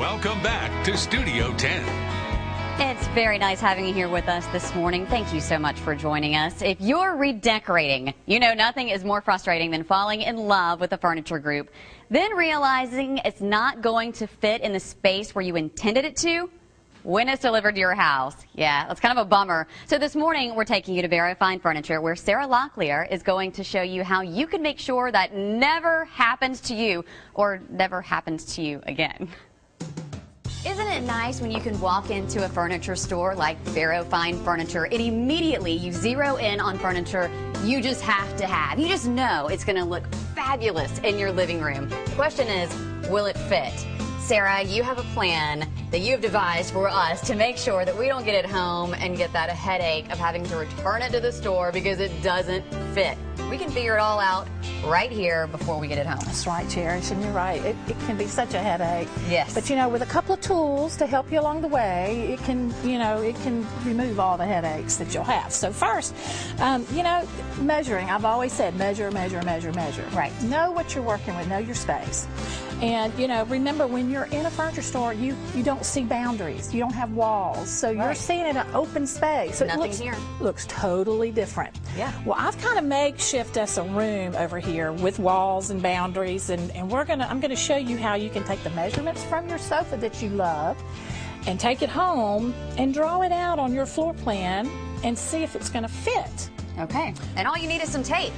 Welcome back to Studio 10. It's very nice having you here with us this morning. Thank you so much for joining us. If you're redecorating, you know nothing is more frustrating than falling in love with a furniture group, then realizing it's not going to fit in the space where you intended it to when it's delivered to your house. Yeah, that's kind of a bummer. So this morning we're taking you to Barrow Fine Furniture, where Sarah Locklear is going to show you how you can make sure that never happens to you or never happens to you again. Isn't it nice when you can walk into a furniture store like Barrow Fine Furniture and immediately you zero in on furniture you just have to have? You just know it's going to look fabulous in your living room. The question is, will it fit? Sarah, you have a plan that you've devised for us to make sure that we don't get it home and get that headache of having to return it to the store because it doesn't fit. We can figure it all out right here before we get it home. That's right, Cherish, and you're right. It can be such a headache. Yes. But, you know, with a couple of tools to help you along the way, it can, you know, it can remove all the headaches that you'll have. So first, you know, measuring. I've always said measure, measure, measure, measure. Right. Know what you're working with. Know your space. And, you know, remember, when you're in a furniture store, you don't see boundaries. You don't have walls. So you're seeing an open space. So Nothing it here. looks totally different. Yeah. Well, I've kind of makeshift us a room over here with walls and boundaries, and I'm gonna show you how you can take the measurements from your sofa that you love and take it home and draw it out on your floor plan and see if it's gonna fit. Okay. And all you need is some tape.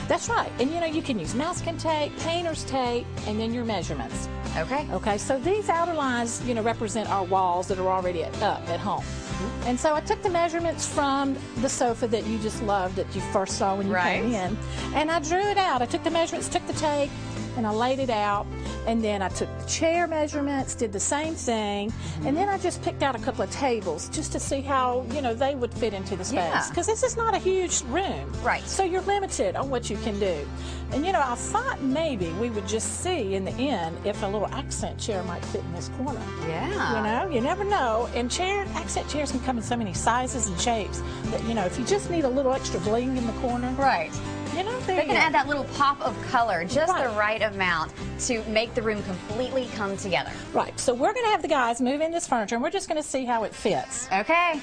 That's right. And, you know, you can use masking tape, painter's tape, and then your measurements. Okay. Okay, so these outer lines, you know, represent our walls that are already up at home. And so I took the measurements from the sofa that you just loved, that you first saw when you came in, and I drew it out. I took the measurements, took the tape, and I laid it out, and then I took the chair measurements, did the same thing, and then I just picked out a couple of tables just to see how, you know, they would fit into the space. Because this is not a huge room. Right. So you're limited on what you can do. And, you know, I thought maybe we would just see in the end if a little accent chair might fit in this corner. Yeah. You know, you never know. And accent chairs can come in so many sizes and shapes that, you know, if you just need a little extra bling in the corner. Right. You know, they can add that little pop of color, just the right amount to make the room completely come together. Right. So we're going to have the guys move in this furniture, and we're just going to see how it fits. Okay.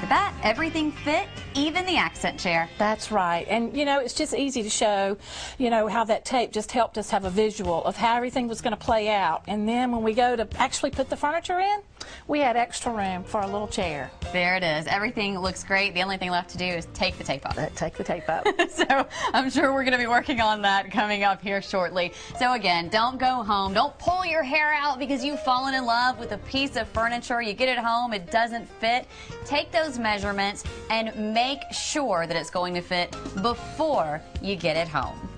That everything fit, even the accent chair. That's right. And, you know, it's just easy to show, you know, how that tape just helped us have a visual of how everything was going to play out. And then when we go to actually put the furniture in, we had extra room for a little chair. There it is. Everything looks great. The only thing left to do is take the tape off. Take the tape up. So I'm sure we're going to be working on that coming up here shortly. So again, don't go home. Don't pull your hair out because you've fallen in love with a piece of furniture. You get it home, it doesn't fit. Take those measurements and make sure that it's going to fit before you get it home.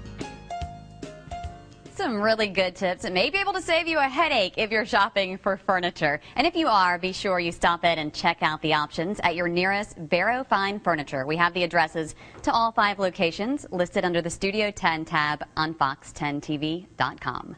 Some really good tips that may be able to save you a headache if you're shopping for furniture. And if you are, be sure you stop in and check out the options at your nearest Barrow Fine Furniture. We have the addresses to all 5 locations listed under the Studio 10 tab on fox10tv.com.